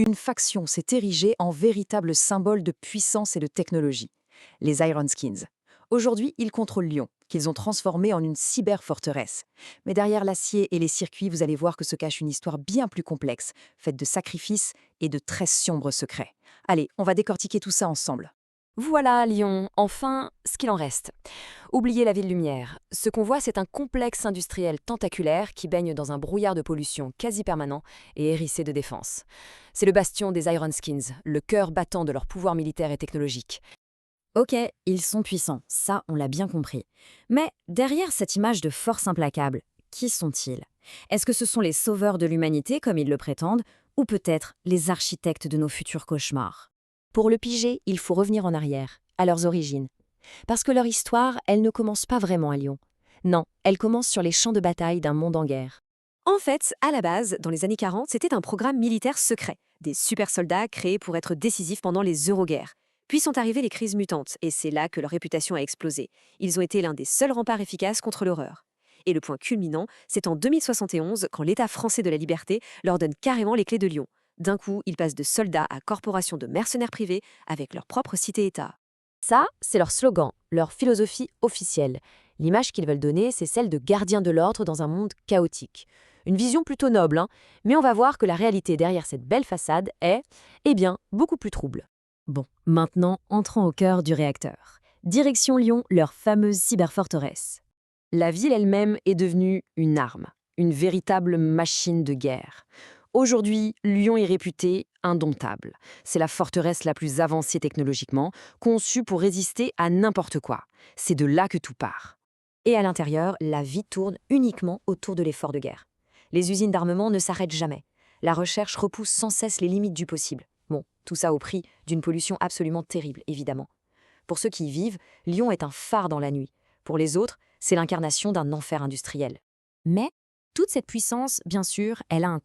Une faction s'est érigée en véritable symbole de puissance et de technologie, les Iron Skins. Aujourd'hui, ils contrôlent Lyon, qu'ils ont transformé en une cyberforteresse. Mais derrière l'acier et les circuits, vous allez voir que se cache une histoire bien plus complexe, faite de sacrifices et de très sombres secrets. Allez, on va décortiquer tout ça ensemble. Voilà, Lyon, enfin, ce qu'il en reste. Oubliez la ville-lumière. Ce qu'on voit, c'est un complexe industriel tentaculaire qui baigne dans un brouillard de pollution quasi permanent et hérissé de défense. C'est le bastion des Iron Skins, le cœur battant de leur pouvoir militaire et technologique. Ok, ils sont puissants, ça on l'a bien compris. Mais derrière cette image de force implacable, qui sont-ils? Est-ce que ce sont les sauveurs de l'humanité comme ils le prétendent, ou peut-être les architectes de nos futurs cauchemars? Pour le piger, il faut revenir en arrière, à leurs origines. Parce que leur histoire, elle ne commence pas vraiment à Lyon. Non, elle commence sur les champs de bataille d'un monde en guerre. En fait, à la base, dans les années 40, c'était un programme militaire secret. Des super soldats créés pour être décisifs pendant les Euroguerres. Puis sont arrivées les crises mutantes, et c'est là que leur réputation a explosé. Ils ont été l'un des seuls remparts efficaces contre l'horreur. Et le point culminant, c'est en 2071, quand l'État français de la liberté leur donne carrément les clés de Lyon. D'un coup, ils passent de soldats à corporations de mercenaires privés avec leur propre cité-État. Ça, c'est leur slogan, leur philosophie officielle. L'image qu'ils veulent donner, c'est celle de gardiens de l'ordre dans un monde chaotique. Une vision plutôt noble, hein, mais on va voir que la réalité derrière cette belle façade est, eh bien, beaucoup plus trouble. Bon, maintenant entrons au cœur du réacteur. Direction Lyon, leur fameuse cyberforteresse. La ville elle-même est devenue une arme, une véritable machine de guerre. Aujourd'hui, Lyon est réputée indomptable. C'est la forteresse la plus avancée technologiquement, conçue pour résister à n'importe quoi. C'est de là que tout part. Et à l'intérieur, la vie tourne uniquement autour de l'effort de guerre. Les usines d'armement ne s'arrêtent jamais. La recherche repousse sans cesse les limites du possible. Bon, tout ça au prix d'une pollution absolument terrible, évidemment. Pour ceux qui y vivent, Lyon est un phare dans la nuit. Pour les autres, c'est l'incarnation d'un enfer industriel. Mais toute cette puissance, bien sûr, elle a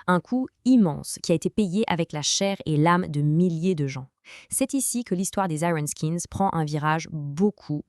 un coût immense qui a été payé avec la chair et l'âme de milliers de gens. C'est ici que l'histoire des Iron Skins prend un virage beaucoup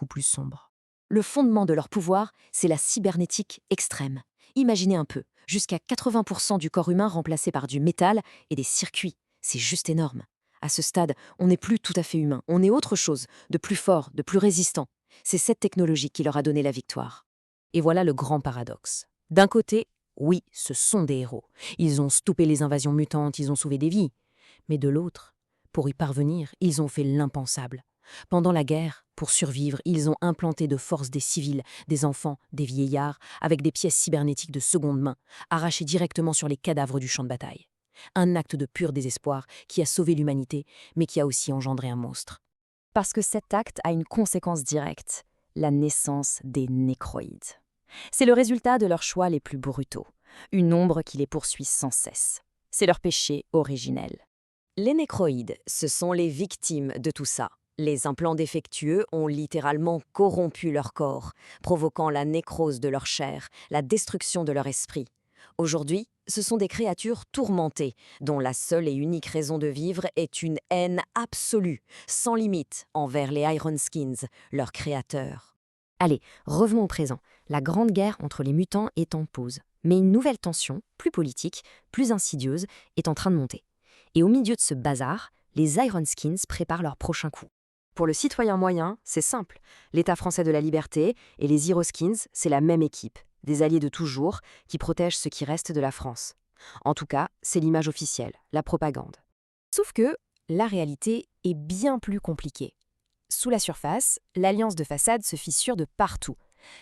plus sombre. Le fondement de leur pouvoir, c'est la cybernétique extrême. Imaginez un peu, jusqu'à 80% du corps humain remplacé par du métal et des circuits. C'est juste énorme. À ce stade, on n'est plus tout à fait humain, on est autre chose, de plus fort, de plus résistant. C'est cette technologie qui leur a donné la victoire. Et voilà le grand paradoxe. D'un côté, oui, ce sont des héros. Ils ont stoppé les invasions mutantes, ils ont sauvé des vies. Mais de l'autre, pour y parvenir, ils ont fait l'impensable. Pendant la guerre, pour survivre, ils ont implanté de force des civils, des enfants, des vieillards, avec des pièces cybernétiques de seconde main, arrachées directement sur les cadavres du champ de bataille. Un acte de pur désespoir qui a sauvé l'humanité, mais qui a aussi engendré un monstre. Parce que cet acte a une conséquence directe, la naissance des nécroïdes. C'est le résultat de leurs choix les plus brutaux, une ombre qui les poursuit sans cesse. C'est leur péché originel. Les nécroïdes, ce sont les victimes de tout ça. Les implants défectueux ont littéralement corrompu leur corps, provoquant la nécrose de leur chair, la destruction de leur esprit. Aujourd'hui, ce sont des créatures tourmentées, dont la seule et unique raison de vivre est une haine absolue, sans limite, envers les Iron Skins, leurs créateurs. Allez, revenons au présent. La grande guerre entre les mutants est en pause. Mais une nouvelle tension, plus politique, plus insidieuse, est en train de monter. Et au milieu de ce bazar, les Iron Skins préparent leur prochain coup. Pour le citoyen moyen, c'est simple. L'État français de la liberté et les Hero Skins, c'est la même équipe, des alliés de toujours qui protègent ce qui reste de la France. En tout cas, c'est l'image officielle, la propagande. Sauf que la réalité est bien plus compliquée. Sous la surface, l'alliance de façade se fissure de partout.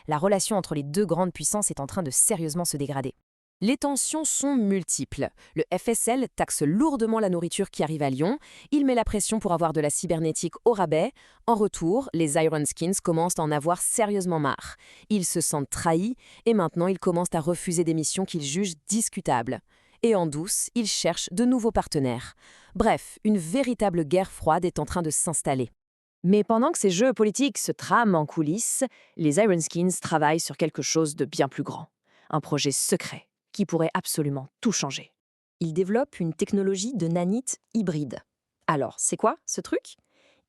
La relation entre les deux grandes puissances est en train de sérieusement se dégrader. Les tensions sont multiples. Le FSL taxe lourdement la nourriture qui arrive à Lyon. Il met la pression pour avoir de la cybernétique au rabais. En retour, les Iron Skins commencent à en avoir sérieusement marre. Ils se sentent trahis et maintenant ils commencent à refuser des missions qu'ils jugent discutables. Et en douce, ils cherchent de nouveaux partenaires. Bref, une véritable guerre froide est en train de s'installer. Mais pendant que ces jeux politiques se trament en coulisses, les Iron Skins travaillent sur quelque chose de bien plus grand. Un projet secret qui pourrait absolument tout changer. Ils développent une technologie de nanite hybride. Alors, c'est quoi ce truc?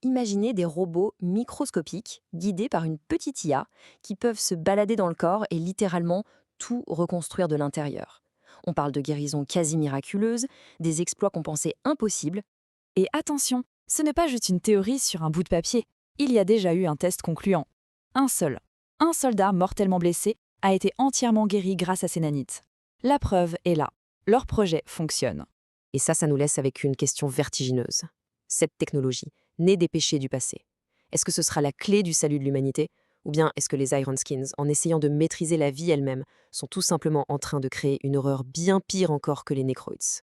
Imaginez des robots microscopiques guidés par une petite IA qui peuvent se balader dans le corps et littéralement tout reconstruire de l'intérieur. On parle de guérisons quasi miraculeuses, des exploits qu'on pensait impossibles. Et attention, ce n'est pas juste une théorie sur un bout de papier. Il y a déjà eu un test concluant. Un soldat mortellement blessé a été entièrement guéri grâce à ces nanites. La preuve est là. Leur projet fonctionne. Et ça nous laisse avec une question vertigineuse. Cette technologie, née des péchés du passé, est-ce que ce sera la clé du salut de l'humanité? Ou bien est-ce que les Iron Skins, en essayant de maîtriser la vie elle-même, sont tout simplement en train de créer une horreur bien pire encore que les Necroids?